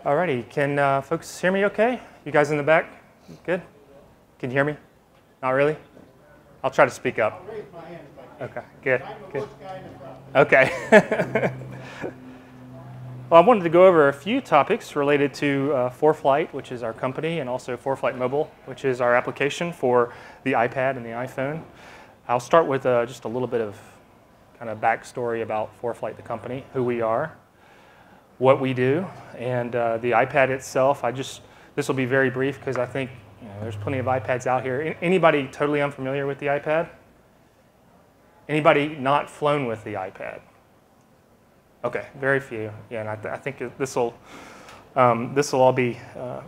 Alrighty, can folks hear me okay? You guys in the back? Good? Can you hear me? Not really? I'll try to speak up. I'll raise my hand if I can. Okay, good, I'm the good. worst guy in the front. Okay. Well, I wanted to go over a few topics related to ForeFlight, which is our company, and also ForeFlight Mobile, which is our application for the iPad and the iPhone. I'll start with just a little bit of kind of backstory about ForeFlight, the company, who we are, what we do, and the iPad itself. This will be very brief because I think there's plenty of iPads out here. Anybody totally unfamiliar with the iPad? Anybody not flown with the iPad? Okay, very few. Yeah, and I think this will all be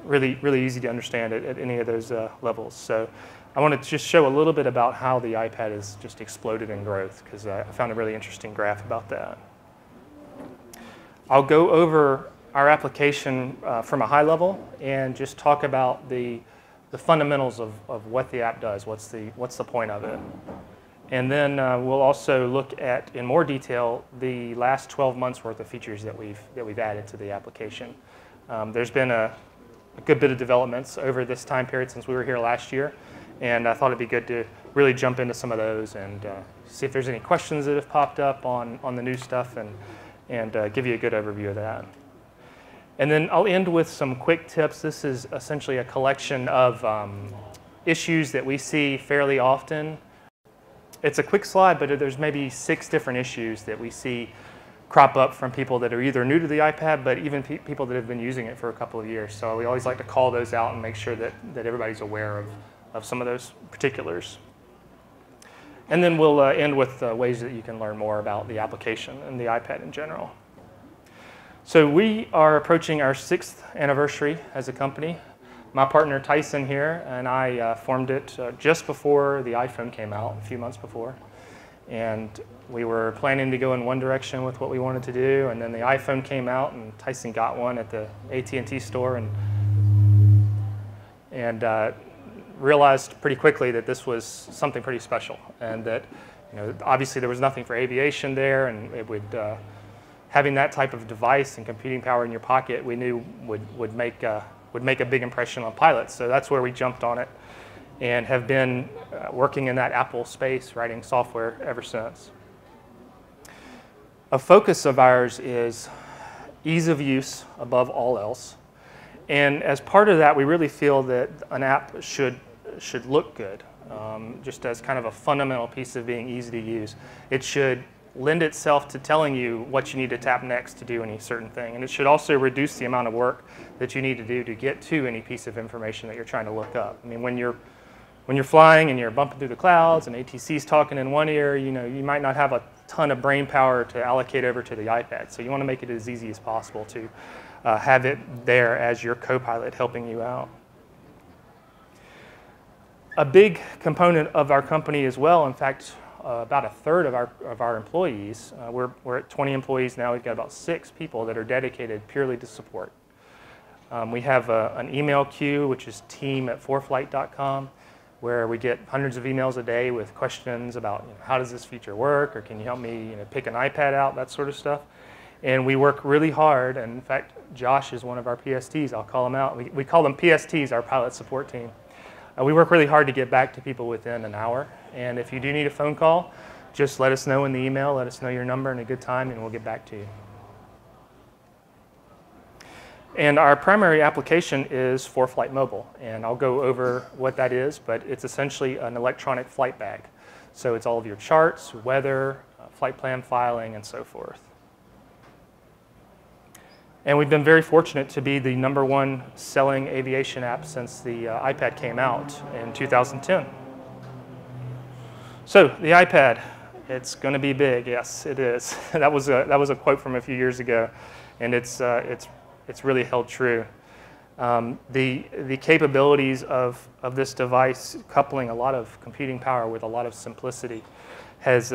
really easy to understand at any of those levels. So I want to just show a little bit about how the iPad has just exploded in growth because I found a really interesting graph about that. I'll go over our application from a high level and just talk about the fundamentals of what the app does. What's the point of it? And then we'll also look at, in more detail, the last 12 months worth of features that we've added to the application. There's been a good bit of developments over this time period since we were here last year, and I thought it'd be good to really jump into some of those and see if there's any questions that have popped up on the new stuff and give you a good overview of that. And then I'll end with some quick tips. This is essentially a collection of issues that we see fairly often. It's a quick slide, but there's maybe 6 different issues that we see crop up from people that are either new to the iPad, but even people that have been using it for a couple of years. So we always like to call those out and make sure that everybody's aware of some of those particulars. And then we'll end with ways that you can learn more about the application and the iPad in general. So we are approaching our 6th anniversary as a company. My partner Tyson here and I formed it just before the iPhone came out, a few months before. And we were planning to go in one direction with what we wanted to do, and then the iPhone came out and Tyson got one at the AT&T store and realized pretty quickly that this was something pretty special, and that obviously there was nothing for aviation there, and it would having that type of device and computing power in your pocket, we knew would make a big impression on pilots. So that's where we jumped on it and have been working in that Apple space, writing software ever since. A focus of ours is ease of use above all else. And as part of that, we really feel that an app should look good, just as kind of a fundamental piece of being easy to use. It should lend itself to telling you what you need to tap next to do any certain thing. And it should also reduce the amount of work that you need to do to get to any piece of information that you're trying to look up. I mean, when you're flying and you're bumping through the clouds and ATC's talking in one ear, you might not have a ton of brain power to allocate over to the iPad. So you want to make it as easy as possible to have it there as your co-pilot helping you out. A big component of our company as well, in fact, about 1/3 of our employees, we're at 20 employees now. We've got about 6 people that are dedicated purely to support. We have an email queue, which is team@foreflight.com, where we get hundreds of emails a day with questions about how does this feature work, or can you help me pick an iPad out, that sort of stuff. And we work really hard, and in fact, Josh is one of our PSTs. I'll call him out. We call them PSTs, our pilot support team. We work really hard to get back to people within an hour. And if you do need a phone call, just let us know in the email, let us know your number and a good time, and we'll get back to you. And our primary application is ForeFlight Mobile. And I'll go over what that is, but it's essentially an electronic flight bag. So it's all of your charts, weather, flight plan filing, and so forth. And we've been very fortunate to be the #1 selling aviation app since the iPad came out in 2010. So the iPad, it's going to be big. Yes, it is. That was a quote from a few years ago, and it's really held true. The capabilities of this device, coupling a lot of computing power with a lot of simplicity, has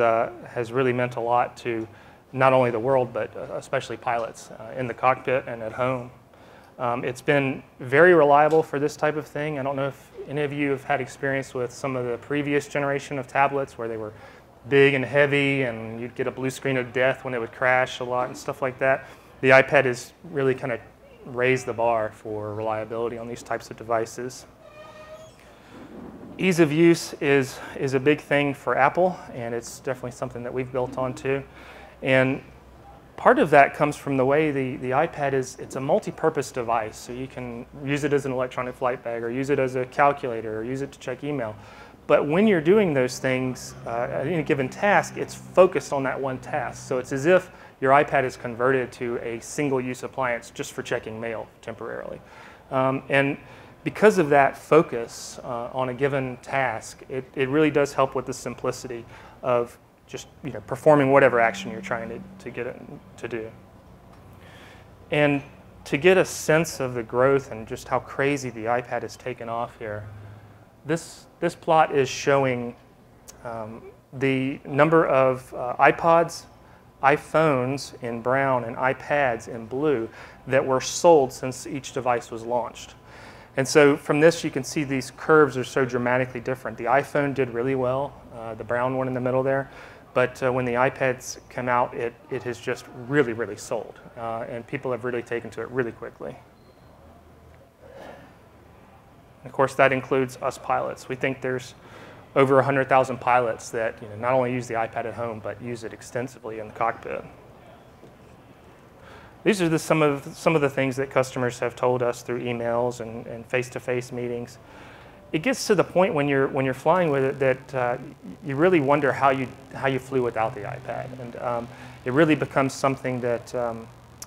really meant a lot to not only the world, but especially pilots in the cockpit and at home. It's been very reliable for this type of thing. I don't know if any of you have had experience with some of the previous generation of tablets where they were big and heavy and you'd get a blue screen of death when it would crash a lot and stuff like that. The iPad is really kind of raise the bar for reliability on these types of devices. Ease of use is a big thing for Apple, and it's definitely something that we've built onto. And part of that comes from the way the iPad it's a multi-purpose device. So you can use it as an electronic flight bag, or use it as a calculator, or use it to check email. But when you're doing those things, at any given task, it's focused on that one task. So it's as if your iPad is converted to a single-use appliance just for checking mail temporarily. And because of that focus on a given task, it really does help with the simplicity of just performing whatever action you're trying to get it to do. And to get a sense of the growth and just how crazy the iPad has taken off here, this plot is showing the number of iPods, iPhones in brown, and iPads in blue that were sold since each device was launched. And so from this, you can see these curves are so dramatically different. The iPhone did really well, the brown one in the middle there. But when the iPads come out, it has just really, really sold. And people have really taken to it really quickly. Of course, that includes us pilots. We think there's over 100,000 pilots that not only use the iPad at home, but use it extensively in the cockpit. These are some of the things that customers have told us through emails and face-to-face meetings. It gets to the point when you're flying with it that you really wonder how you flew without the iPad, and it really becomes something that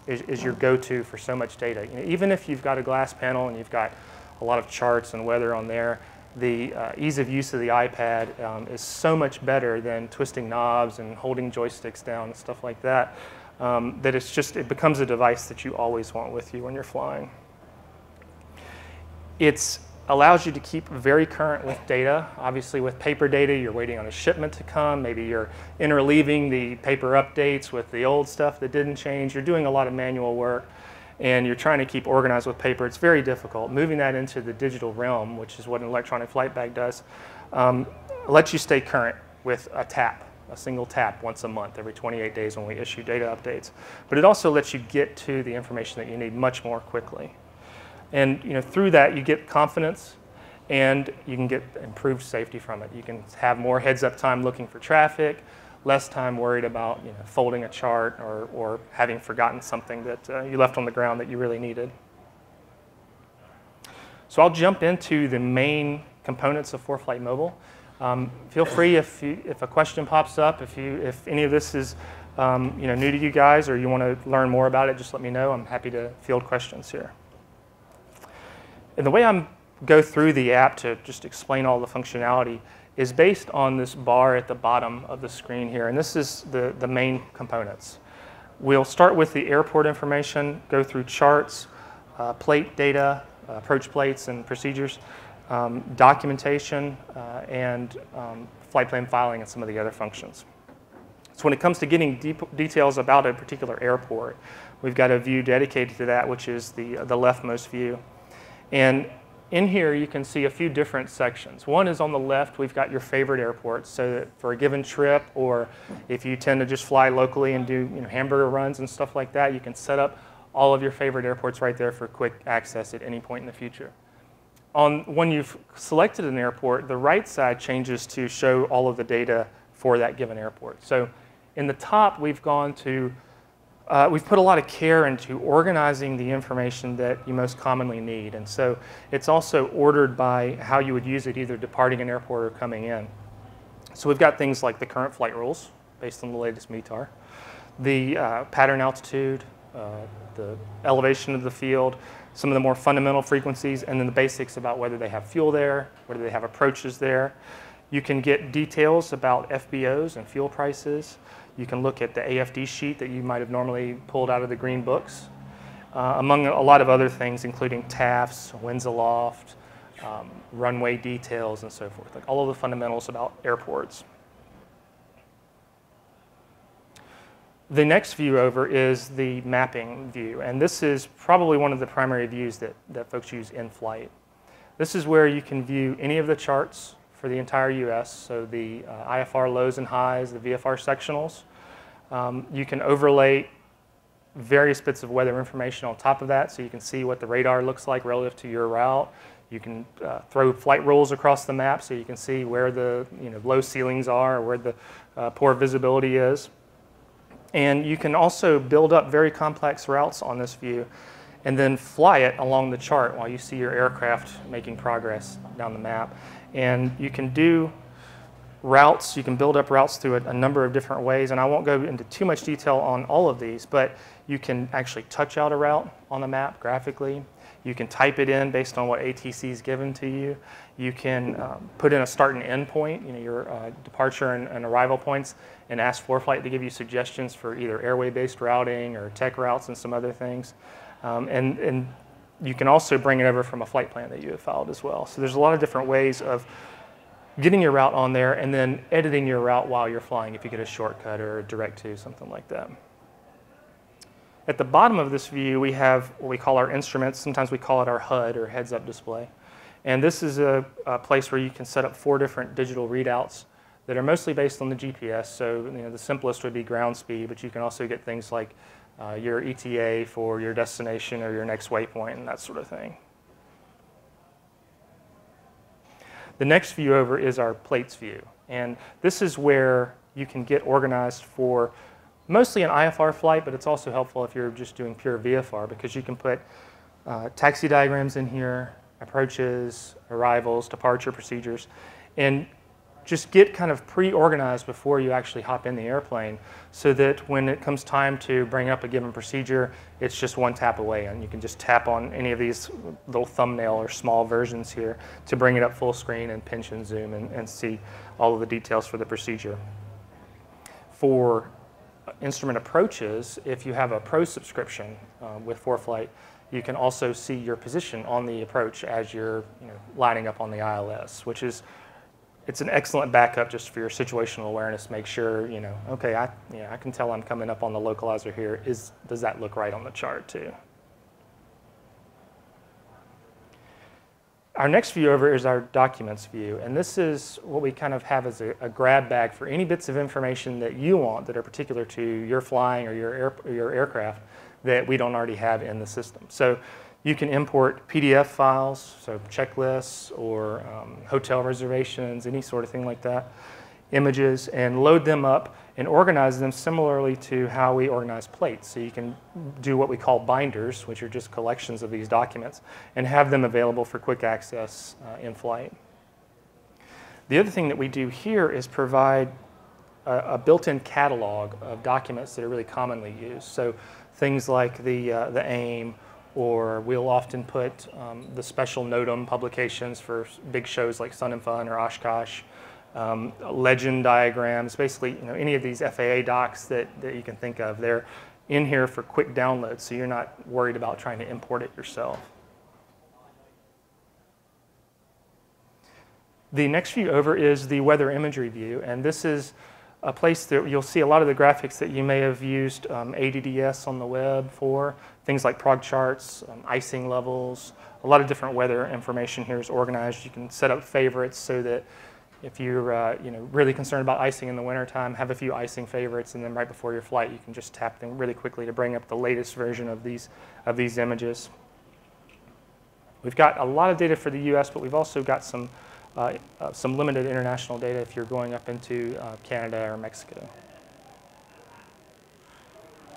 is your go-to for so much data. Even if you've got a glass panel and you've got a lot of charts and weather on there, the ease of use of the iPad is so much better than twisting knobs and holding joysticks down and stuff like that. That it becomes a device that you always want with you when you're flying. It allows you to keep very current with data. Obviously, with paper data, you're waiting on a shipment to come. Maybe you're interleaving the paper updates with the old stuff that didn't change. You're doing a lot of manual work, and you're trying to keep organized with paper. It's very difficult. Moving that into the digital realm, which is what an electronic flight bag does, lets you stay current with a single tap once a month, every 28 days when we issue data updates. But it also lets you get to the information that you need much more quickly. And through that, you get confidence, and you can get improved safety from it. You can have more heads-up time looking for traffic, less time worried about folding a chart or having forgotten something that you left on the ground that you really needed. So I'll jump into the main components of ForeFlight Mobile. Feel free if a question pops up, if any of this is new to you guys or you want to learn more about it, just let me know. I'm happy to field questions here. And the way I go through the app to just explain all the functionality is based on this bar at the bottom of the screen here, and this is the main components. We'll start with the airport information, go through charts, plate data, approach plates and procedures, documentation, and flight plan filing and some of the other functions. So when it comes to getting details about a particular airport, we've got a view dedicated to that, which is the leftmost view. And in here, you can see a few different sections. One is on the left, we've got your favorite airports, so that for a given trip, or if you tend to just fly locally and do hamburger runs and stuff like that, you can set up all of your favorite airports right there for quick access at any point in the future. When you've selected an airport, the right side changes to show all of the data for that given airport. So in the top, we've put a lot of care into organizing the information that you most commonly need. And so it's also ordered by how you would use it, either departing an airport or coming in. So we've got things like the current flight rules based on the latest METAR, the pattern altitude, the elevation of the field, some of the more fundamental frequencies, and then the basics about whether they have fuel there, whether they have approaches there. You can get details about FBOs and fuel prices. You can look at the AFD sheet that you might have normally pulled out of the green books, among a lot of other things, including TAFs, winds aloft, runway details, and so forth, like all of the fundamentals about airports. The next view over is the mapping view, and this is probably one of the primary views that folks use in flight. This is where you can view any of the charts for the entire US, so the IFR lows and highs, the VFR sectionals. You can overlay various bits of weather information on top of that, so you can see what the radar looks like relative to your route. You can throw flight rules across the map so you can see where the low ceilings are or where the poor visibility is. And you can also build up very complex routes on this view and then fly it along the chart while you see your aircraft making progress down the map. And you can do routes, you can build up routes through a number of different ways, and I won't go into too much detail on all of these, but you can actually touch out a route on the map graphically. You can type it in based on what ATC is given to you. You can put in a start and end point, your departure and arrival points, and ask ForeFlight to give you suggestions for either airway-based routing or tech routes and some other things. And you can also bring it over from a flight plan that you have filed as well. So there's a lot of different ways of getting your route on there and then editing your route while you're flying if you get a shortcut or a direct to, something like that. At the bottom of this view, we have what we call our instruments. Sometimes we call it our HUD, or heads-up display. And this is a place where you can set up 4 different digital readouts that are mostly based on the GPS. So the simplest would be ground speed, but you can also get things like your ETA for your destination or your next waypoint and that sort of thing. The next view over is our plates view. And this is where you can get organized for mostly an IFR flight, but it's also helpful if you're just doing pure VFR, because you can put taxi diagrams in here, approaches, arrivals, departure procedures, and just get kind of pre-organized before you actually hop in the airplane, so that when it comes time to bring up a given procedure, it's just one tap away, and you can just tap on any of these little thumbnail or small versions here to bring it up full screen and pinch and zoom and see all of the details for the procedure. For instrument approaches, if you have a Pro subscription with ForeFlight, you can also see your position on the approach as you're lining up on the ILS, which is, it's an excellent backup just for your situational awareness. Make sure, okay, I can tell I'm coming up on the localizer here. Does that look right on the chart too? Our next view over is our documents view, and this is what we kind of have as a grab bag for any bits of information that you want that are particular to your flying or your aircraft that we don't already have in the system. So you can import PDF files, so checklists or hotel reservations, any sort of thing like that, images, and load them up and organize them similarly to how we organize plates. So you can do what we call binders, which are just collections of these documents, and have them available for quick access in flight. The other thing that we do here is provide a built-in catalog of documents that are really commonly used. So things like the AIM, or we'll often put the special NOTAM publications for big shows like Sun and Fun or Oshkosh, legend diagrams, basically any of these FAA docs that you can think of. They're in here for quick download, so you're not worried about trying to import it yourself. The next view over is the weather imagery view, and this is a place that you'll see a lot of the graphics that you may have used ADDS on the web for, things like prog charts, icing levels. A lot of different weather information here is organized. You can set up favorites so that if you're really concerned about icing in the wintertime, have a few icing favorites, and then right before your flight, you can just tap them really quickly to bring up the latest version of these images. We've got a lot of data for the US, but we've also got some limited international data if you're going up into Canada or Mexico.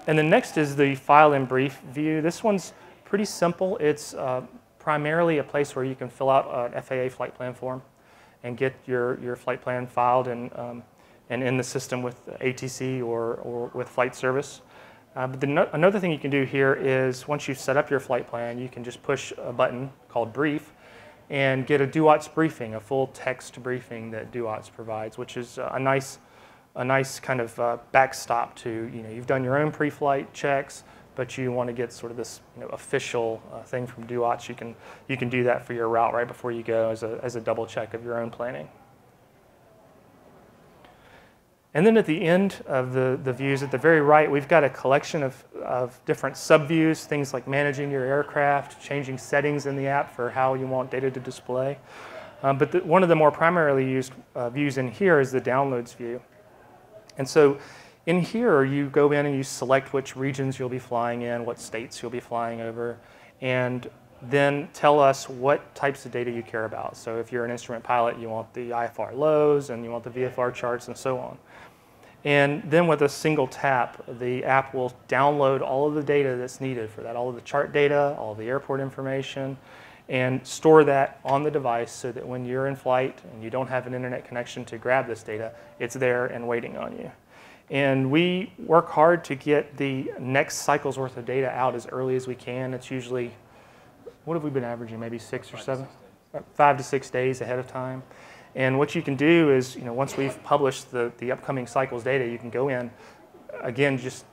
And then next is the file and brief view. This one's pretty simple. It's primarily a place where you can fill out an FAA flight plan form and get your flight plan filed and in the system with ATC or with flight service. But another thing you can do here is once you've set up your flight plan, you can just push a button called Brief and get a DUATS briefing, a full text briefing that DUATS provides, which is a nice kind of backstop to, you've done your own pre-flight checks, but you want to get sort of this official thing from DUATS. You can do that for your route right before you go as a double check of your own planning. And then at the end of the views, at the very right, we've got a collection of different sub-views, things like managing your aircraft, changing settings in the app for how you want data to display. But one of the more primarily used views in here is the downloads view. And so In here, you go in and you select which regions you'll be flying in, what states you'll be flying over, and then tell us what types of data you care about. So if you're an instrument pilot, you want the IFR lows and you want the VFR charts and so on. And then with a single tap, the app will download all of the data that's needed for that, all of the chart data, all of the airport information, and store that on the device so that when you're in flight and you don't have an internet connection to grab this data, it's there and waiting on you. And we work hard to get the next cycle's worth of data out as early as we can. It's usually, what have we been averaging, maybe 6 or 7? 5 to 6 days ahead of time. And what you can do is, once we've published the upcoming cycle's data, you can go in, again, just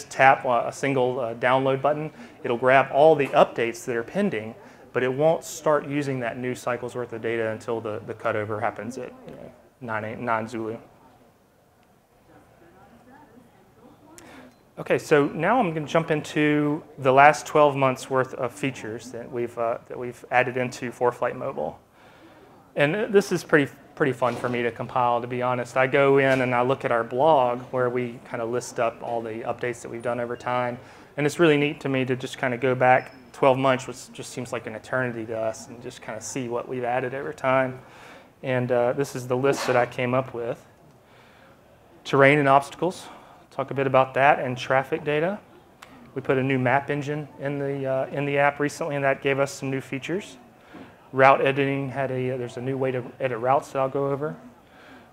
tap a single download button. It'll grab all the updates that are pending, but it won't start using that new cycle's worth of data until the cutover happens at 9 Zulu. Okay, so now I'm going to jump into the last 12 months worth of features that we've added into ForeFlight Mobile. And this is pretty fun for me to compile, to be honest. I go in and I look at our blog where we kind of list up all the updates that we've done over time. And it's really neat to me to just kind of go back 12 months, which just seems like an eternity to us, and just kind of see what we've added over time. And this is the list that I came up with. Terrain and obstacles. Talk a bit about that, and traffic data. We put a new map engine in the app recently, and that gave us some new features. Route editing there's a new way to edit routes that I'll go over.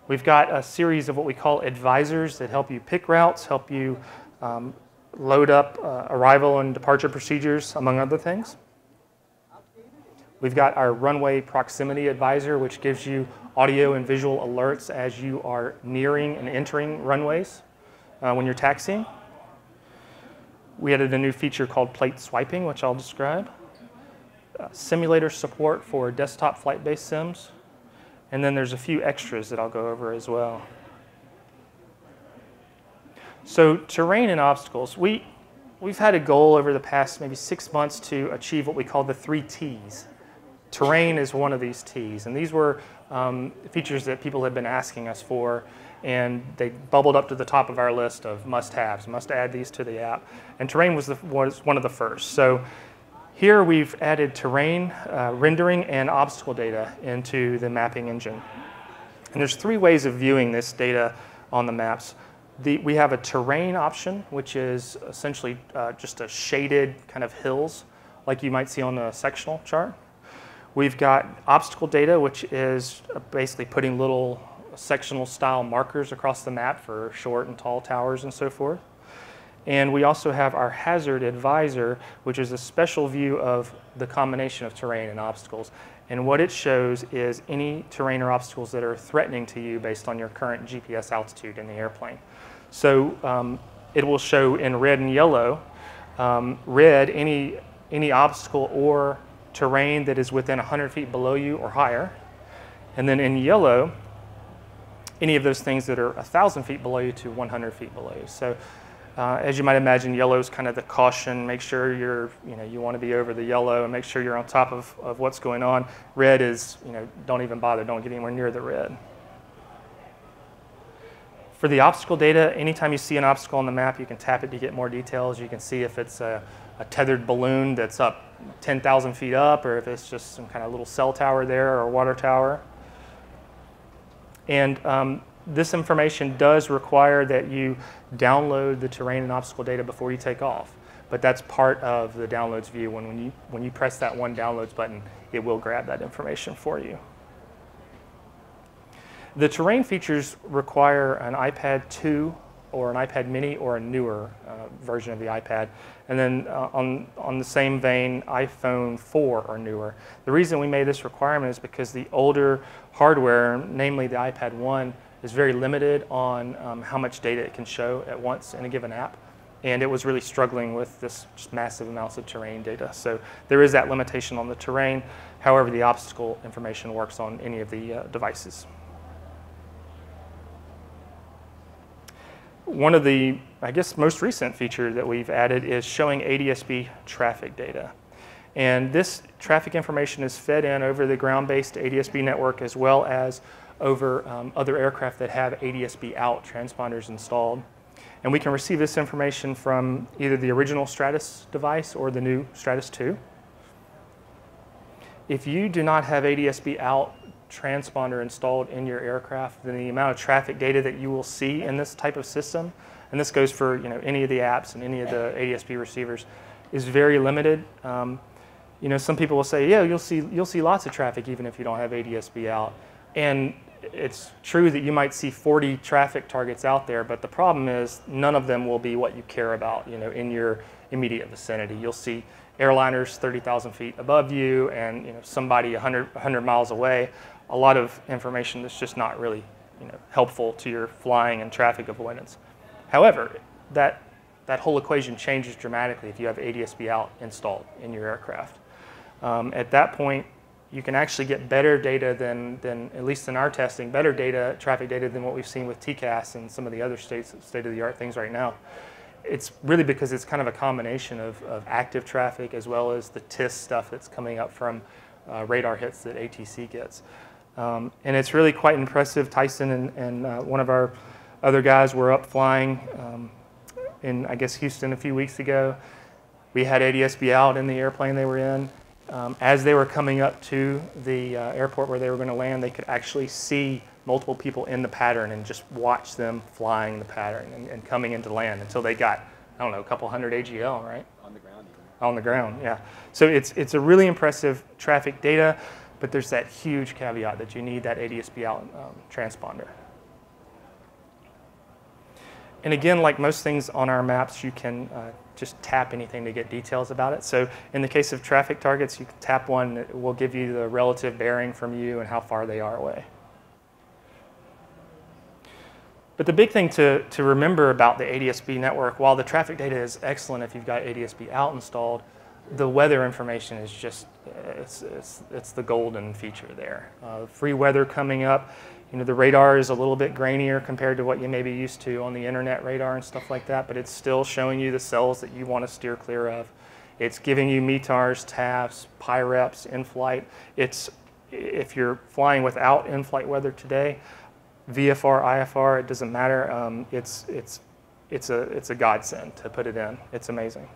We've got a series of what we call advisors that help you pick routes, help you load up arrival and departure procedures, among other things. We've got our runway proximity advisor, which gives you audio and visual alerts as you are nearing and entering runways. When you're taxiing. We added a new feature called plate swiping, which I'll describe. Simulator support for desktop flight-based sims. And then there's a few extras that I'll go over as well. So terrain and obstacles. We've had a goal over the past maybe 6 months to achieve what we call the 3 T's. Terrain is one of these T's. And these were features that people had been asking us for, and they bubbled up to the top of our list of must-haves, must add these to the app. And terrain was one of the first. So here we've added terrain, rendering, and obstacle data into the mapping engine. And there's 3 ways of viewing this data on the maps. We have a terrain option, which is essentially just a shaded kind of hills, like you might see on a sectional chart. We've got obstacle data, which is basically putting little sectional style markers across the map for short and tall towers and so forth. And we also have our hazard advisor, which is a special view of the combination of terrain and obstacles. And what it shows is any terrain or obstacles that are threatening to you based on your current GPS altitude in the airplane. So it will show in red and yellow. Red, any obstacle or terrain that is within 100 feet below you or higher. And then in yellow, any of those things that are 1,000 feet below you to 100 feet below you. So as you might imagine, yellow is kind of the caution. Make sure you want to be over the yellow and make sure you're on top of what's going on. Red is, don't even bother, don't get anywhere near the red. For the obstacle data, anytime you see an obstacle on the map, you can tap it to get more details. You can see if it's a tethered balloon that's up 10,000 feet up, or if it's just some kind of little cell tower there or water tower. And this information does require that you download the terrain and obstacle data before you take off. But that's part of the downloads view. When you press that one downloads button, it will grab that information for you. The terrain features require an iPad 2 or an iPad mini or a newer version of the iPad. And then on the same vein, iPhone 4 or newer. The reason we made this requirement is because the older hardware, namely the iPad 1, is very limited on how much data it can show at once in a given app. And it was really struggling with this just massive amounts of terrain data. So there is that limitation on the terrain. However, the obstacle information works on any of the devices. One of the, I guess, most recent feature that we've added is showing ADS-B traffic data. And this traffic information is fed in over the ground-based ADS-B network as well as over other aircraft that have ADS-B out transponders installed. And we can receive this information from either the original Stratus device or the new Stratus 2. If you do not have ADS-B out transponder installed in your aircraft, then the amount of traffic data that you will see in this type of system, and this goes for any of the apps and any of the ADS-B receivers, is very limited. Some people will say, yeah, you'll see lots of traffic even if you don't have ADS-B out. And it's true that you might see 40 traffic targets out there, but the problem is none of them will be what you care about, in your immediate vicinity. You'll see airliners 30,000 feet above you and somebody 100 miles away. A lot of information that's just not really helpful to your flying and traffic avoidance. However, that whole equation changes dramatically if you have ADS-B out installed in your aircraft. At that point, you can actually get better data than at least in our testing, better data, traffic data than what we've seen with TCAS and some of the other state-of-the-art things right now. It's really because it's kind of a combination of active traffic as well as the TIS stuff that's coming up from radar hits that ATC gets. And it's really quite impressive. Tyson and one of our other guys were up flying in, I guess, Houston a few weeks ago. We had ADS-B out in the airplane they were in. As they were coming up to the airport where they were going to land, they could actually see multiple people in the pattern and just watch them flying the pattern and coming into land until they got, I don't know, a couple hundred AGL, right? On the ground. On the ground, yeah. So it's a really impressive traffic data, but there's that huge caveat that you need that ADS-B out transponder. And again, like most things on our maps, you can just tap anything to get details about it. So in the case of traffic targets, you can tap one, it will give you the relative bearing from you and how far they are away. But the big thing to remember about the ADS-B network, while the traffic data is excellent if you've got ADS-B out installed, the weather information is just, it's the golden feature there. Free weather coming up. The radar is a little bit grainier compared to what you may be used to on the internet radar and stuff like that, but it's still showing you the cells that you want to steer clear of. It's giving you METARs, TAFs, PIREPs, in-flight. If you're flying without in-flight weather today, VFR, IFR, it doesn't matter. It's a godsend to put it in. It's amazing.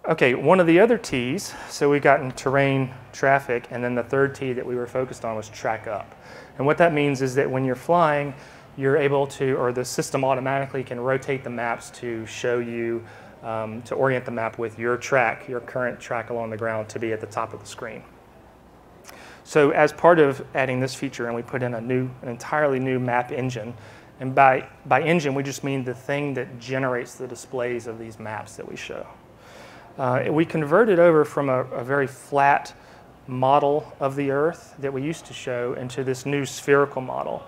Okay, one of the other T's, so we've gotten terrain, traffic, and then the third T that we were focused on was track up. And what that means is that when you're flying, you're able to, or the system automatically can rotate the maps to show you, to orient the map with your track, your current track along the ground to be at the top of the screen. So as part of adding this feature, and we put in an entirely new map engine, and by engine we just mean the thing that generates the displays of these maps that we show. We converted over from a very flat model of the Earth that we used to show into this new spherical model.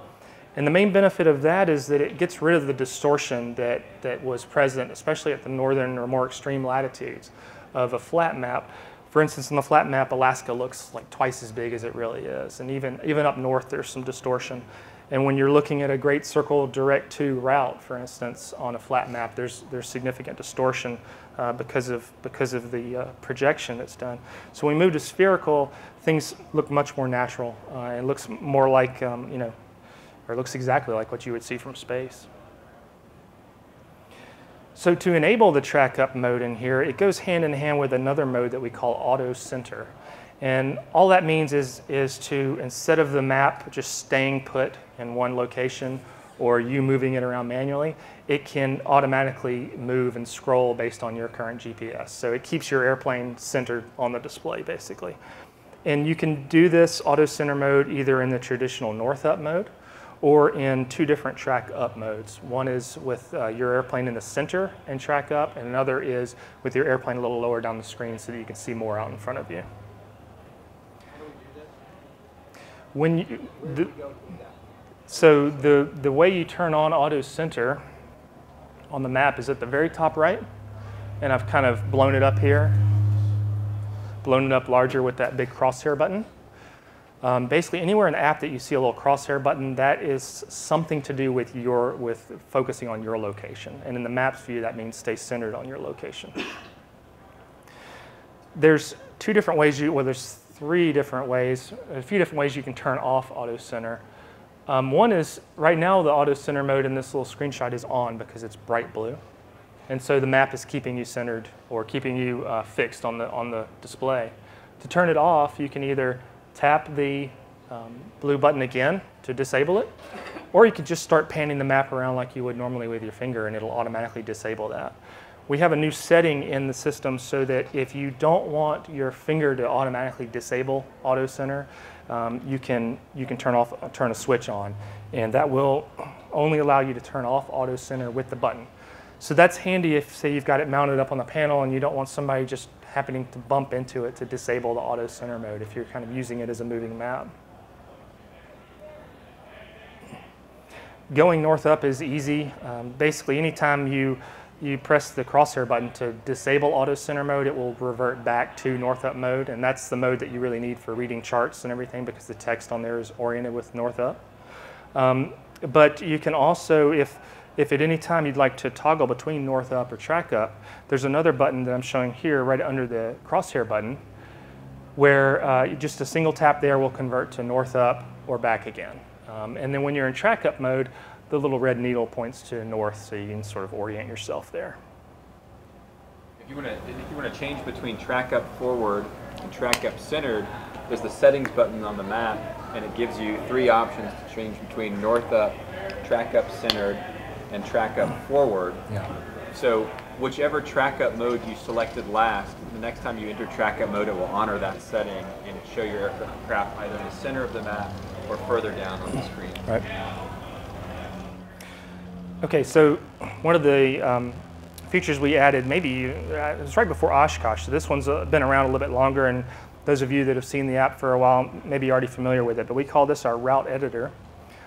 And the main benefit of that is that it gets rid of the distortion that was present, especially at the northern or more extreme latitudes of a flat map. For instance, in the flat map, Alaska looks like twice as big as it really is. And even up north, there's some distortion. And when you're looking at a Great Circle Direct 2 route, for instance, on a flat map, there's significant distortion because of the projection that's done. So when we move to spherical, things look much more natural. It looks more like, or it looks exactly like what you would see from space. So to enable the track up mode in here, it goes hand in hand with another mode that we call auto center. And all that means is to, instead of the map just staying put in one location or you moving it around manually, it can automatically move and scroll based on your current GPS. So it keeps your airplane centered on the display, basically. And you can do this auto center mode either in the traditional north up mode or in two different track up modes. One is with your airplane in the center and track up, and another is with your airplane a little lower down the screen so that you can see more out in front of you. When you, so the way you turn on auto center on the map is at the very top right, and I've kind of blown it up here, blown it up larger with that big crosshair button. Basically, anywhere in the app that you see a little crosshair button, that is something to do with focusing on your location. And in the maps view, that means stay centered on your location. there's two different ways well, there's three different ways, a few different ways you can turn off auto center. One is, right now the auto center mode in this little screenshot is on because it's bright blue. And so the map is keeping you centered or keeping you fixed on the display. To turn it off, you can either tap the blue button again to disable it, or you could just start panning the map around like you would normally with your finger and it'll automatically disable that. We have a new setting in the system so that if you don't want your finger to automatically disable auto center, you can turn a switch on, and that will only allow you to turn off auto center with the button. So that's handy if, say, you've got it mounted up on the panel and you don't want somebody just happening to bump into it to disable the auto center mode if you're kind of using it as a moving map. Going north up is easy. Basically, anytime you press the crosshair button to disable auto center mode, it will revert back to north up mode, and that's the mode that you really need for reading charts and everything because the text on there is oriented with north up. But you can also, if at any time you'd like to toggle between north up or track up, there's another button that I'm showing here right under the crosshair button where just a single tap there will convert to north up or back again. And then when you're in track up mode, the little red needle points to north so you can sort of orient yourself there. If you want to change between track up forward and track up centered, there's the settings button on the map, and it gives you three options to change between north up, track up centered, and track up forward. Yeah. So whichever track up mode you selected last, the next time you enter track up mode, it will honor that setting and show your aircraft either in the center of the map or further down on the screen. Right. Okay, so one of the features we added, maybe it was right before Oshkosh, so this one's been around a little bit longer, and those of you that have seen the app for a while may be already familiar with it, but we call this our route editor.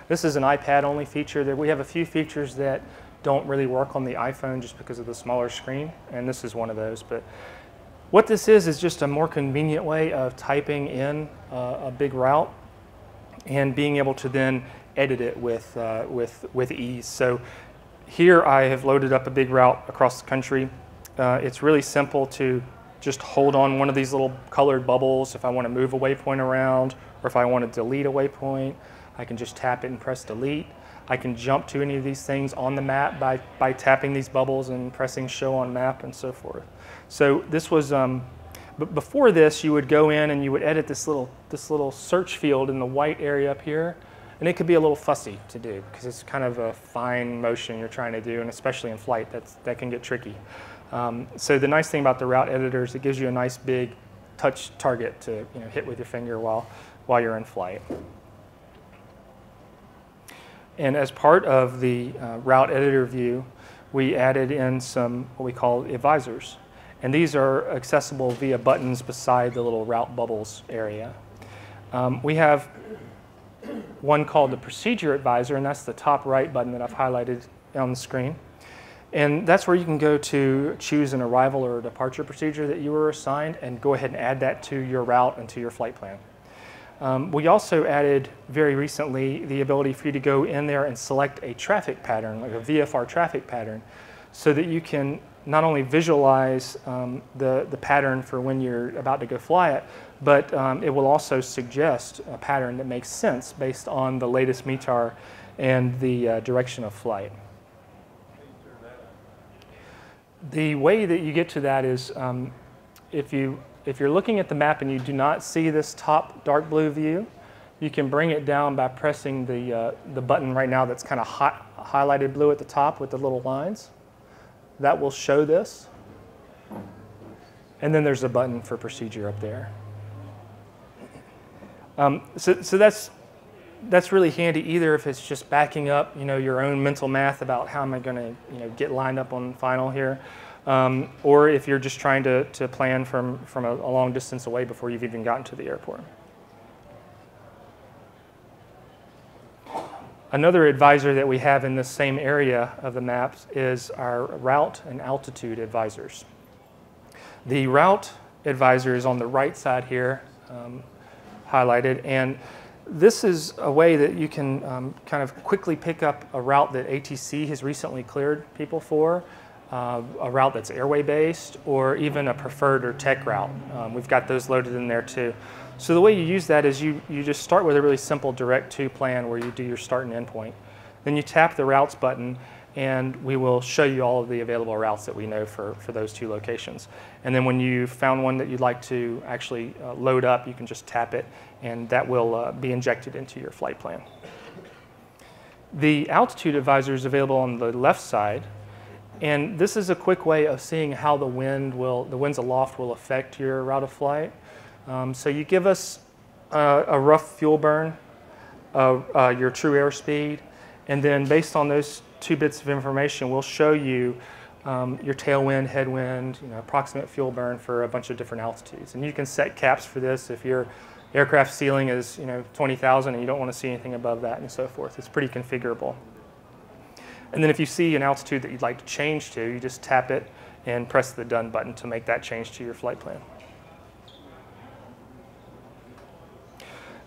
This is an iPad-only feature. We have a few features that don't really work on the iPhone just because of the smaller screen, and this is one of those. But what this is just a more convenient way of typing in a big route and being able to then edit it with ease. So here I have loaded up a big route across the country. It's really simple to just hold on one of these little colored bubbles if I want to move a waypoint around, or if I want to delete a waypoint, I can just tap it and press delete. I can jump to any of these things on the map by tapping these bubbles and pressing show on map and so forth. So this was, but before this, you would go in and you would edit this little search field in the white area up here, and it could be a little fussy to do because it's kind of a fine motion you're trying to do, and especially in flight, that can get tricky. So the nice thing about the route editor is it gives you a nice big touch target to hit with your finger while you're in flight. And as part of the route editor view, we added in some what we call advisors. And these are accessible via buttons beside the little route bubbles area. We have one called the procedure advisor, and that's the top right button that I've highlighted on the screen. And that's where you can go to choose an arrival or a departure procedure that you were assigned and go ahead and add that to your route and to your flight plan. We also added very recently the ability for you to go in there and select a traffic pattern, like a VFR traffic pattern, so that you can not only visualize the pattern for when you're about to go fly it, but it will also suggest a pattern that makes sense based on the latest METAR and the direction of flight. The way that you get to that is if you're looking at the map and you do not see this top dark blue view, you can bring it down by pressing the button right now that's kind of highlighted blue at the top with the little lines. That will show this. And then there's a button for procedure up there. So that's really handy either if it's just backing up your own mental math about how am I going to get lined up on final here. Or if you're just trying to plan from a long distance away before you've even gotten to the airport. Another advisor that we have in this same area of the maps is our route and altitude advisors. The route advisor is on the right side here, highlighted, and this is a way that you can kind of quickly pick up a route that ATC has recently cleared people for. a route that's airway based, or even a preferred or tech route. We've got those loaded in there too. So the way you use that is you just start with a really simple direct to plan where you do your start and end point. Then you tap the routes button and we will show you all of the available routes that we know for those two locations. And then when you found one that you'd like to actually load up, you can just tap it and that will be injected into your flight plan. The altitude advisor is available on the left side. And this is a quick way of seeing how the winds aloft will affect your route of flight. So you give us a rough fuel burn, your true airspeed, and then based on those 2 bits of information, we'll show you your tailwind, headwind, approximate fuel burn for a bunch of different altitudes. And you can set caps for this if your aircraft ceiling is 20,000 and you don't want to see anything above that and so forth. It's pretty configurable. And then if you see an altitude that you'd like to change to, you just tap it and press the done button to make that change to your flight plan.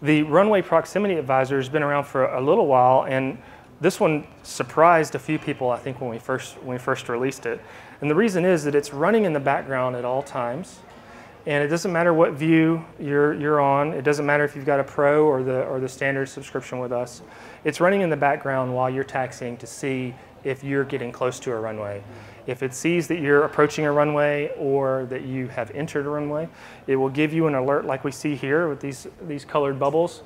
The runway proximity advisor has been around for a little while, and this one surprised a few people, I think, when we first released it. And the reason is that it's running in the background at all times, and it doesn't matter what view you're on. It doesn't matter if you've got a pro or the standard subscription with us. It's running in the background while you're taxiing to see if you're getting close to a runway. If it sees that you're approaching a runway or that you have entered a runway, it will give you an alert like we see here with these colored bubbles.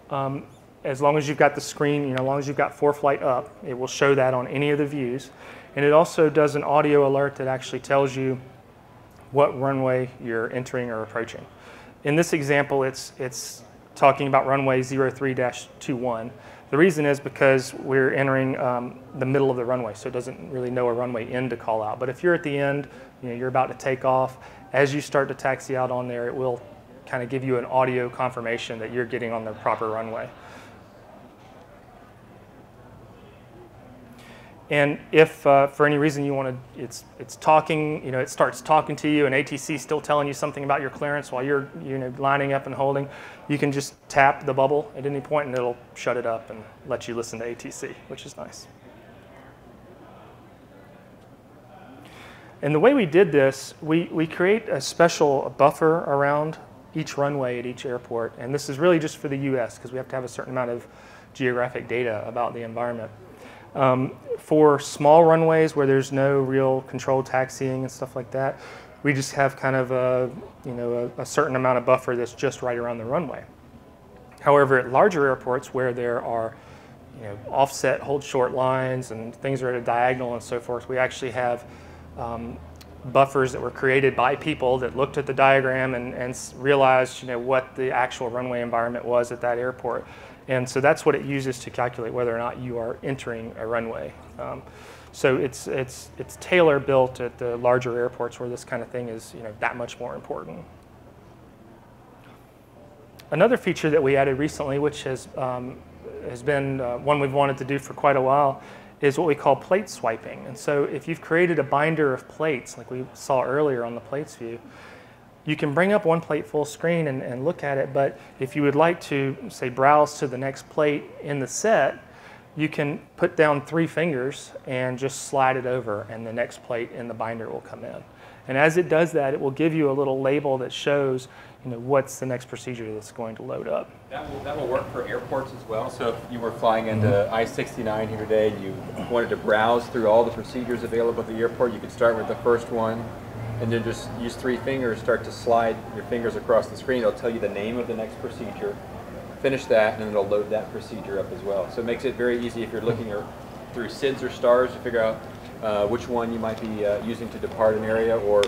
As long as you've got the screen, as long as you've got ForeFlight up, it will show that on any of the views. And it also does an audio alert that actually tells you what runway you're entering or approaching. In this example, it's talking about runway 03-21. The reason is because we're entering the middle of the runway, so it doesn't really know a runway end to call out. But if you're at the end, you're about to take off, as you start to taxi out on there, it will kind of give you an audio confirmation that you're getting on the proper runway. And if for any reason you want to, it's talking, it starts talking to you and ATC is still telling you something about your clearance while you're lining up and holding, you can just tap the bubble at any point and it'll shut it up and let you listen to ATC, which is nice. And the way we did this, we create a special buffer around each runway at each airport. And this is really just for the US because we have to have a certain amount of geographic data about the environment. For small runways where there's no real controlled taxiing and stuff like that, we just have kind of a certain amount of buffer that's just right around the runway. However, at larger airports where there are offset hold short lines and things are at a diagonal and so forth, we actually have buffers that were created by people that looked at the diagram and realized what the actual runway environment was at that airport. And so that's what it uses to calculate whether or not you are entering a runway. So it's tailor built at the larger airports where this kind of thing is that much more important. Another feature that we added recently, which has been one we've wanted to do for quite a while, is what we call plate swiping. And so if you've created a binder of plates, like we saw earlier on the plates view, you can bring up one plate full screen and look at it, but if you would like to, say, browse to the next plate in the set, you can put down 3 fingers and just slide it over, and the next plate in the binder will come in. And as it does that, it will give you a little label that shows what's the next procedure that's going to load up. That will work for airports as well. So if you were flying into I-69 here today and you wanted to browse through all the procedures available at the airport, you could start with the first one, and then just use 3 fingers, start to slide your fingers across the screen. It'll tell you the name of the next procedure, finish that, and then it'll load that procedure up as well. So it makes it very easy if you're looking through SIDS or STARS to figure out which one you might be using to depart an area, or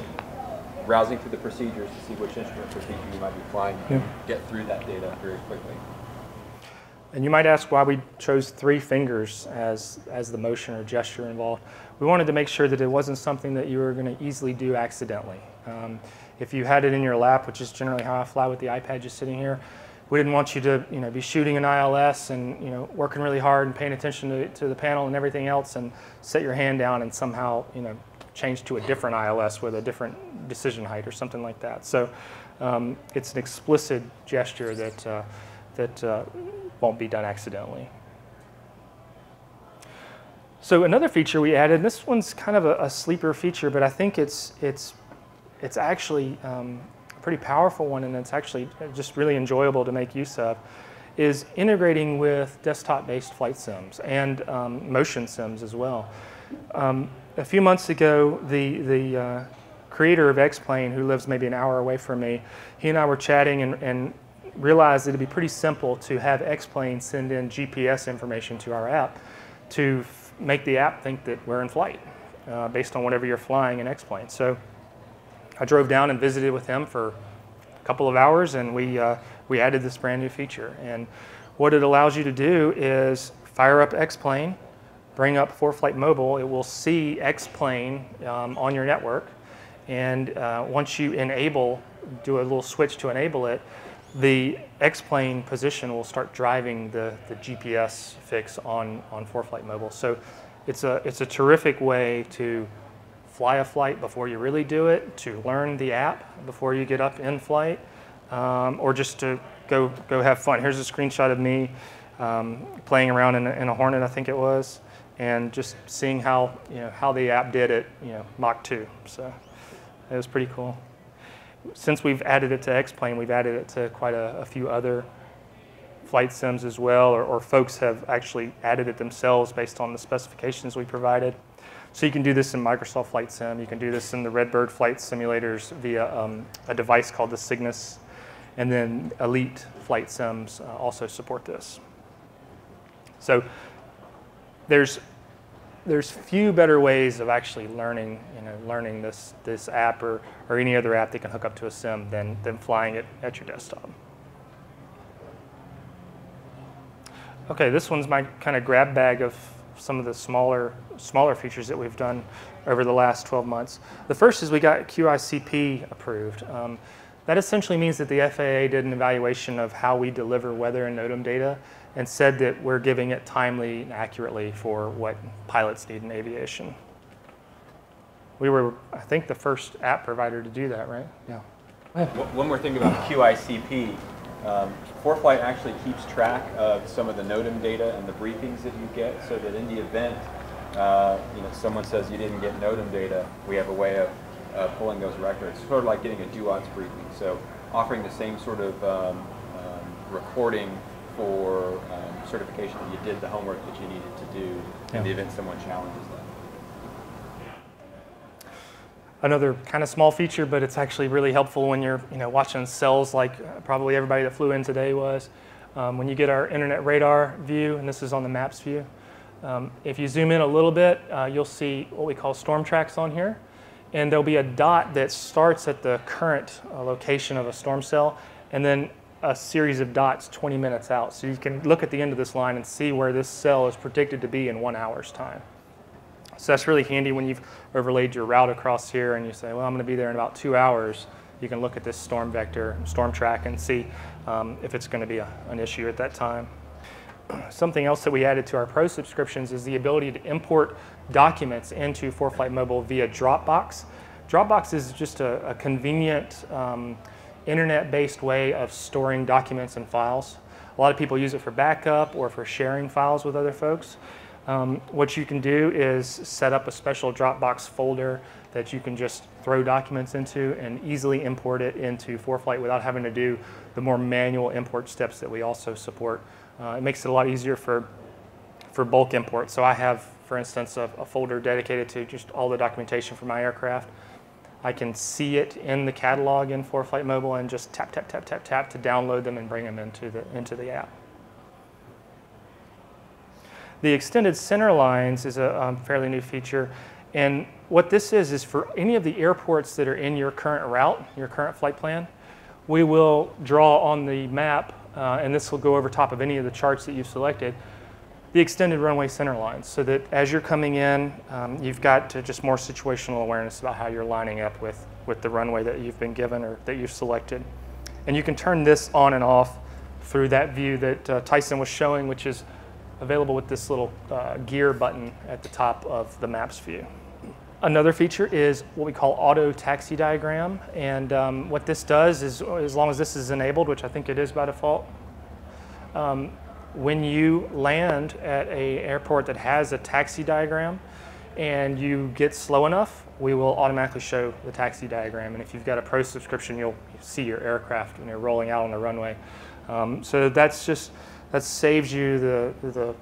browsing through the procedures to see which instrument procedure you might be flying. You can get through that data very quickly. And you might ask why we chose 3 fingers as the motion or gesture involved. We wanted to make sure that it wasn't something that you were going to easily do accidentally. If you had it in your lap, which is generally how I fly with the iPad just sitting here, we didn't want you to be shooting an ILS and working really hard and paying attention to the panel and everything else and set your hand down and somehow change to a different ILS with a different decision height or something like that. So it's an explicit gesture that won't be done accidentally. So another feature we added, and this one's kind of a sleeper feature, but I think it's actually a pretty powerful one, and it's actually just really enjoyable to make use of, is integrating with desktop-based flight sims and motion sims as well. A few months ago, the creator of X-Plane, who lives maybe an hour away from me, he and I were chatting and realized it'd be pretty simple to have X-Plane send in GPS information to our app to make the app think that we're in flight based on whatever you're flying in X-Plane. So I drove down and visited with him for a couple of hours, and we added this brand new feature. And what it allows you to do is fire up X-Plane, bring up ForeFlight Mobile. It will see X-Plane on your network. And once you do a little switch to enable it, the X-Plane position will start driving the GPS fix on ForeFlight Mobile. So it's a terrific way to fly a flight before you really do it, to learn the app before you get up in flight, or just to go have fun. Here's a screenshot of me playing around in a Hornet, I think it was, and just seeing how the app did it, Mach 2. So it was pretty cool. Since we've added it to X-Plane, we've added it to quite a few other flight sims as well, or folks have actually added it themselves based on the specifications we provided. So you can do this in Microsoft Flight Sim. You can do this in the Redbird flight simulators via a device called the Cygnus, and then Elite flight sims also support this. So there's few better ways of actually learning this app or any other app that can hook up to a sim than flying it at your desktop. Okay, this one's my kind of grab bag of some of the smaller features that we've done over the last 12 months. The first is we got QICP approved. That essentially means that the FAA did an evaluation of how we deliver weather and NOTAM data and said that we're giving it timely and accurately for what pilots need in aviation. We were, I think, the first app provider to do that, right? Yeah. One more thing about QICP. ForeFlight actually keeps track of some of the NOTAM data and the briefings that you get, so that in the event someone says you didn't get NOTAM data, we have a way of pulling those records, sort of like getting a DUATS briefing. So offering the same sort of recording for certification that you did the homework that you needed to do in the event someone challenges that. Another kind of small feature, but it's actually really helpful when you're watching cells like probably everybody that flew in today was. When you get our Internet Radar view, and this is on the maps view, if you zoom in a little bit, you'll see what we call storm tracks on here. And there'll be a dot that starts at the current location of a storm cell, and then a series of dots 20 minutes out. So you can look at the end of this line and see where this cell is predicted to be in 1 hour's time. So that's really handy when you've overlaid your route across here and you say, well, I'm going to be there in about 2 hours. You can look at this storm vector, storm track, and see if it's going to be an issue at that time. Something else that we added to our Pro subscriptions is the ability to import documents into ForeFlight Mobile via Dropbox. Dropbox is just a convenient internet-based way of storing documents and files. A lot of people use it for backup or for sharing files with other folks. What you can do is set up a special Dropbox folder that you can just throw documents into and easily import it into ForeFlight without having to do the more manual import steps that we also support. It makes it a lot easier for bulk import. So I have, for instance, a folder dedicated to just all the documentation for my aircraft. I can see it in the catalog in ForeFlight Mobile and just tap, tap, tap, tap, tap to download them and bring them into the app. The extended center lines is a fairly new feature. And what this is for any of the airports that are in your current route, your current flight plan, we will draw on the map, and this will go over top of any of the charts that you've selected, the extended runway center lines, so that as you're coming in, you've got just more situational awareness about how you're lining up with the runway that you've been given or that you've selected. And you can turn this on and off through that view that Tyson was showing, which is available with this little gear button at the top of the maps view. Another feature is what we call auto taxi diagram, and what this does is, as long as this is enabled, which I think it is by default, when you land at an airport that has a taxi diagram and you get slow enough, we will automatically show the taxi diagram. And if you've got a Pro subscription, you'll see your aircraft when you're rolling out on the runway. So that saves you the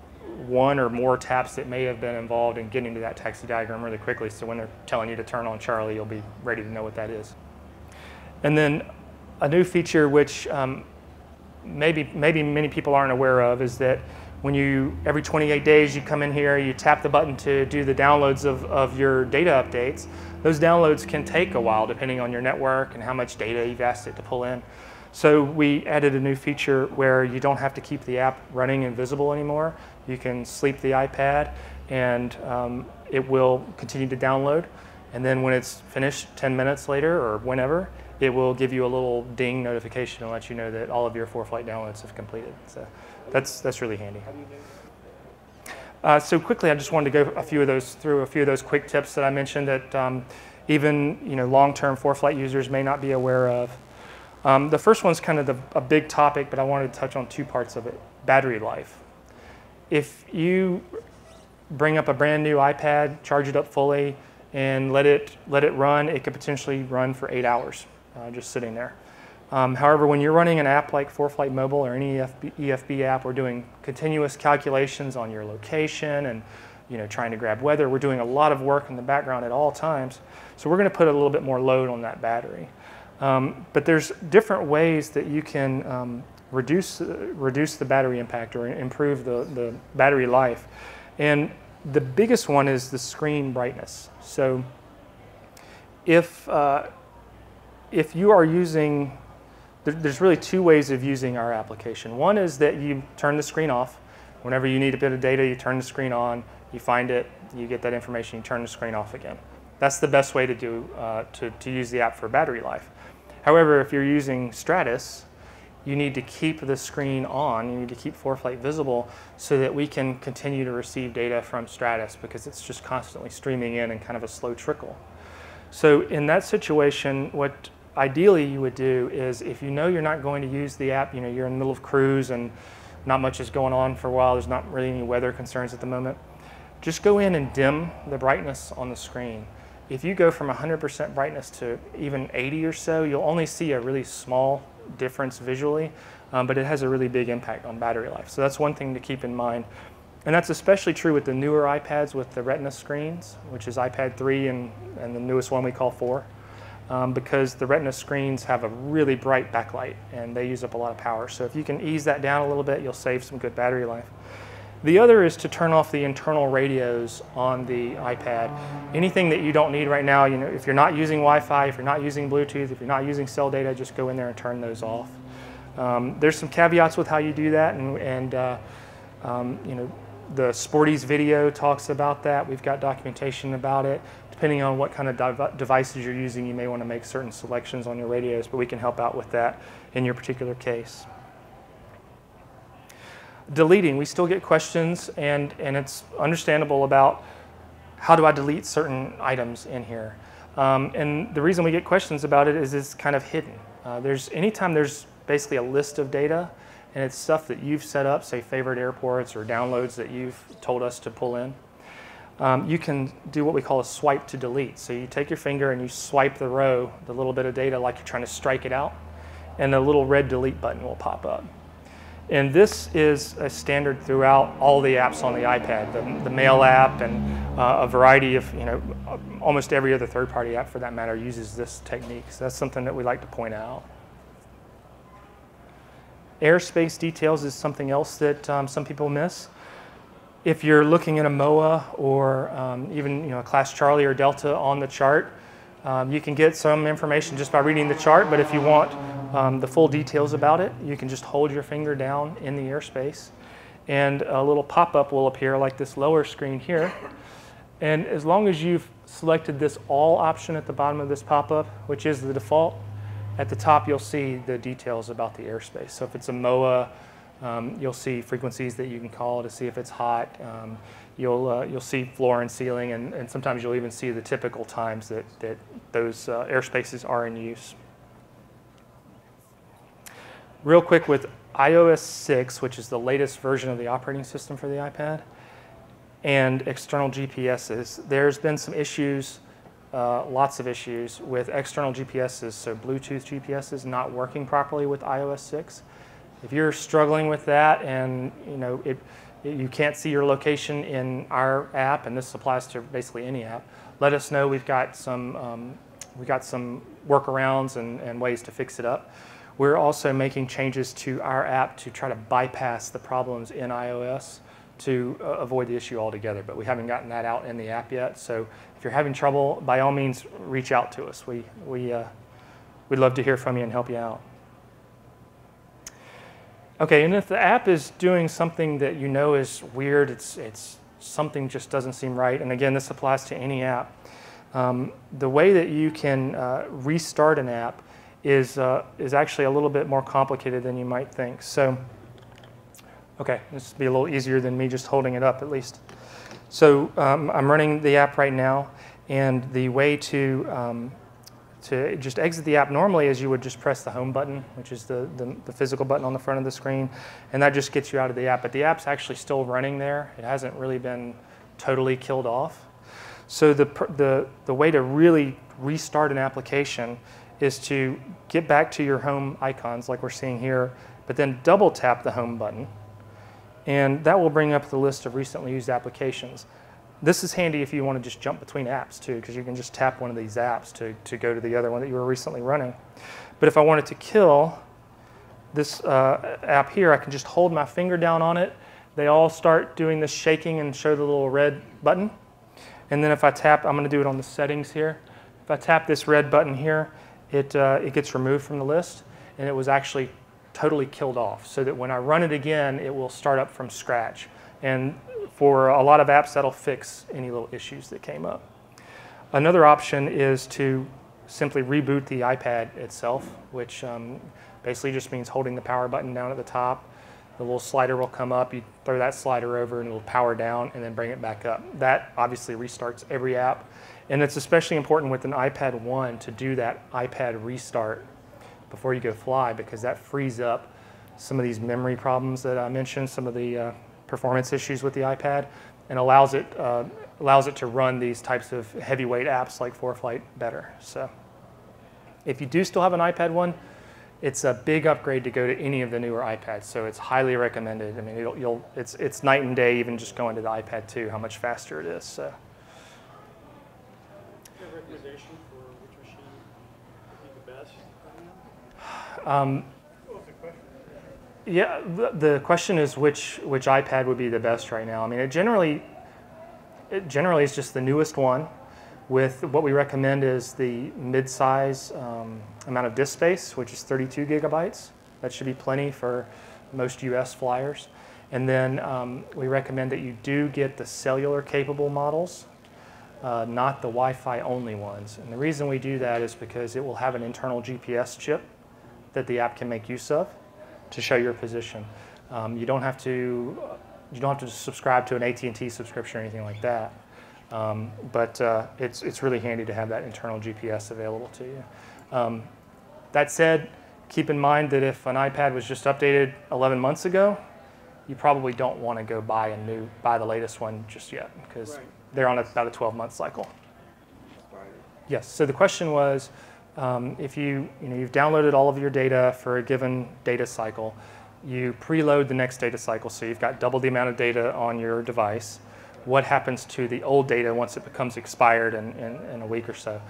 one or more taps that may have been involved in getting to that taxi diagram really quickly. So when they're telling you to turn on Charlie, you'll be ready to know what that is. And then a new feature which maybe many people aren't aware of is that when every 28 days you come in here, you tap the button to do the downloads of your data updates. Those downloads can take a while depending on your network and how much data you've asked it to pull in. So we added a new feature where you don't have to keep the app running and visible anymore. You can sleep the iPad and it will continue to download. And then when it's finished 10 minutes later or whenever, it will give you a little ding notification and let you know that all of your ForeFlight downloads have completed. So that's really handy. So quickly, I just wanted to go through a few of those quick tips that I mentioned that even long-term ForeFlight users may not be aware of. The first one's kind of a big topic, but I wanted to touch on two parts of it: battery life. If you bring up a brand new iPad, charge it up fully, and let it run, it could potentially run for 8 hours just sitting there. However, when you're running an app like ForeFlight Mobile or any EFB app, we're doing continuous calculations on your location and trying to grab weather. We're doing a lot of work in the background at all times. So we're going to put a little bit more load on that battery. But there's different ways that you can reduce the battery impact or improve the battery life. And the biggest one is the screen brightness. So if you are using, there's really two ways of using our application. One is that you turn the screen off. Whenever you need a bit of data, you turn the screen on, you find it, you get that information, you turn the screen off again. That's the best way to to use the app for battery life. However, if you're using Stratus, you need to keep the screen on, you need to keep ForeFlight visible so that we can continue to receive data from Stratus, because it's just constantly streaming in kind of a slow trickle. So in that situation, what ideally you would do is, if you know you're not going to use the app, you're in the middle of cruise and not much is going on for a while, there's not really any weather concerns at the moment, just go in and dim the brightness on the screen. If you go from 100% brightness to even 80 or so, you'll only see a really small difference visually, but it has a really big impact on battery life. So that's one thing to keep in mind. And that's especially true with the newer iPads with the Retina screens, which is iPad 3 and the newest one we call 4, because the Retina screens have a really bright backlight and they use up a lot of power. So if you can ease that down a little bit, you'll save some good battery life. The other is to turn off the internal radios on the iPad. Anything that you don't need right now, if you're not using Wi-Fi, if you're not using Bluetooth, if you're not using cell data, just go in there and turn those off. There's some caveats with how you do that, and the Sporties video talks about that. We've got documentation about it. Depending on what kind of devices you're using, you may want to make certain selections on your radios, but we can help out with that in your particular case. Deleting, we still get questions, and it's understandable about how do I delete certain items in here. And the reason we get questions about it is it's kind of hidden. Anytime there's basically a list of data and it's stuff that you've set up, say favorite airports or downloads that you've told us to pull in, you can do what we call a swipe to delete. So you take your finger and you swipe the row, the little bit of data, like you're trying to strike it out, and a little red delete button will pop up. And this is a standard throughout all the apps on the iPad, the Mail app and a variety of, almost every other third-party app for that matter uses this technique. So that's something that we like to point out. Airspace details is something else that some people miss. If you're looking at a MOA or even a Class Charlie or Delta on the chart, you can get some information just by reading the chart, but if you want the full details about it, you can just hold your finger down in the airspace and a little pop-up will appear like this lower screen here. And as long as you've selected this all option at the bottom of this pop-up, which is the default, at the top you'll see the details about the airspace. So if it's a MOA, you'll see frequencies that you can call to see if it's hot. You'll see floor and ceiling, and sometimes you'll even see the typical times that those airspaces are in use. Real quick with iOS 6, which is the latest version of the operating system for the iPad, and external GPSs. There's been some issues, lots of issues with external GPSs, so Bluetooth GPSs not working properly with iOS 6. If you're struggling with that and you can't see your location in our app, and this applies to basically any app, let us know. We've got some workarounds and ways to fix it up. We're also making changes to our app to try to bypass the problems in iOS to avoid the issue altogether, but we haven't gotten that out in the app yet. So if you're having trouble, by all means, reach out to us. We'd love to hear from you and help you out. Okay, and if the app is doing something that you know is weird, it's something just doesn't seem right, and again, this applies to any app. The way that you can restart an app is actually a little bit more complicated than you might think. So, okay, this will be a little easier than me just holding it up at least. So I'm running the app right now, and the way to just exit the app normally is you would just press the home button, which is the physical button on the front of the screen, and that just gets you out of the app. But the app's actually still running there. It hasn't really been totally killed off. So the way to really restart an application is to get back to your home icons like we're seeing here, but then double tap the home button, and that will bring up the list of recently used applications. This is handy if you want to just jump between apps too, because you can just tap one of these apps to go to the other one that you were recently running. But if I wanted to kill this app here, I can just hold my finger down on it. They all start doing this shaking and show the little red button. And then if I tap, I'm going to do it on the settings here. If I tap this red button here, it gets removed from the list, and it was actually totally killed off, so that when I run it again, it will start up from scratch. And for a lot of apps, that'll fix any little issues that came up. Another option is to simply reboot the iPad itself, which basically just means holding the power button down at the top. The little slider will come up, you throw that slider over and it'll power down and then bring it back up. That obviously restarts every app. And it's especially important with an iPad 1 to do that iPad restart before you go fly, because that frees up some of these memory problems that I mentioned, some of the performance issues with the iPad, and allows it to run these types of heavyweight apps like ForeFlight better. So if you do still have an iPad 1, it's a big upgrade to go to any of the newer iPads, so it's highly recommended. I mean, it's night and day even just going to the iPad 2, how much faster it is. So. Do you have a recommendation for which machine would be the best? What was the question? Yeah, the question is which iPad would be the best right now. I mean, it generally is just the newest one. With what we recommend is the mid-size amount of disk space, which is 32 gigabytes. That should be plenty for most US flyers. And then we recommend that you do get the cellular capable models, not the Wi-Fi only ones. And the reason we do that is because it will have an internal GPS chip that the app can make use of to show your position. You don't have to subscribe to an AT&T subscription or anything like that. But it's really handy to have that internal GPS available to you. That said, keep in mind that if an iPad was just updated 11 months ago, you probably don't want to go buy the latest one just yet, because they're on about a 12-month cycle. Yes. So the question was, if you've downloaded all of your data for a given data cycle, you preload the next data cycle, so you've got double the amount of data on your device. What happens to the old data once it becomes expired in a week or so?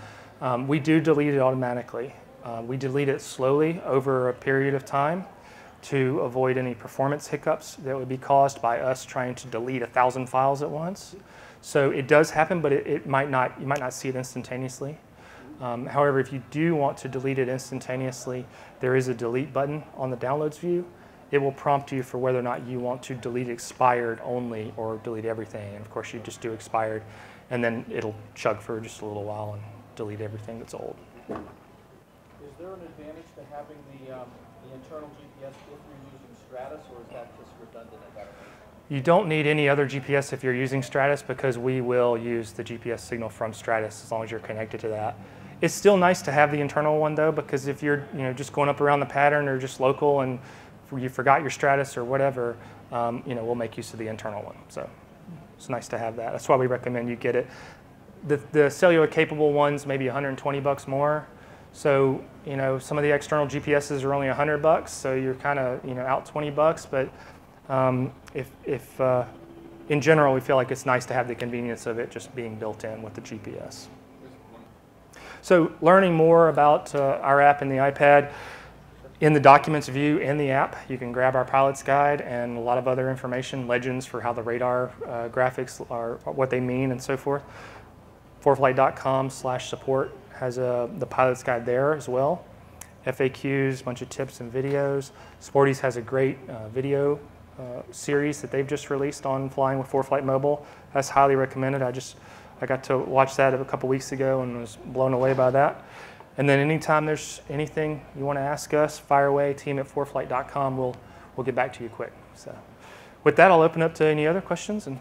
We do delete it automatically. We delete it slowly over a period of time to avoid any performance hiccups that would be caused by us trying to delete 1,000 files at once. So it does happen, but you might not see it instantaneously. However, if you do want to delete it instantaneously, there is a delete button on the downloads view. It will prompt you for whether or not you want to delete expired only or delete everything. And of course, you just do expired, and then it'll chug for just a little while and delete everything that's old. Is there an advantage to having the internal GPS if you're using Stratus, or is that just redundant at that point? You don't need any other GPS if you're using Stratus, because we will use the GPS signal from Stratus as long as you're connected to that. It's still nice to have the internal one though, because if you're just going up around the pattern or just local and you forgot your Stratus or whatever, you know, we'll make use of the internal one. So it's nice to have that. That's why we recommend you get it. The cellular capable ones maybe $120 more. So, you know, some of the external GPSs are only $100, so you're kind of, you know, out $20. But if in general, we feel like it's nice to have the convenience of it just being built in with the GPS. So learning more about our app in the iPad, in the Documents view in the app, you can grab our pilot's guide and a lot of other information, legends for how the radar graphics are, what they mean and so forth. ForeFlight.com/support has the pilot's guide there as well. FAQs, a bunch of tips and videos. Sporty's has a great video series that they've just released on flying with ForeFlight Mobile. That's highly recommended. I got to watch that a couple weeks ago and was blown away by that. And then anytime there's anything you want to ask us, fire away, team@foreflight.com. We'll get back to you quick. So with that, I'll open up to any other questions, and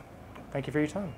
thank you for your time.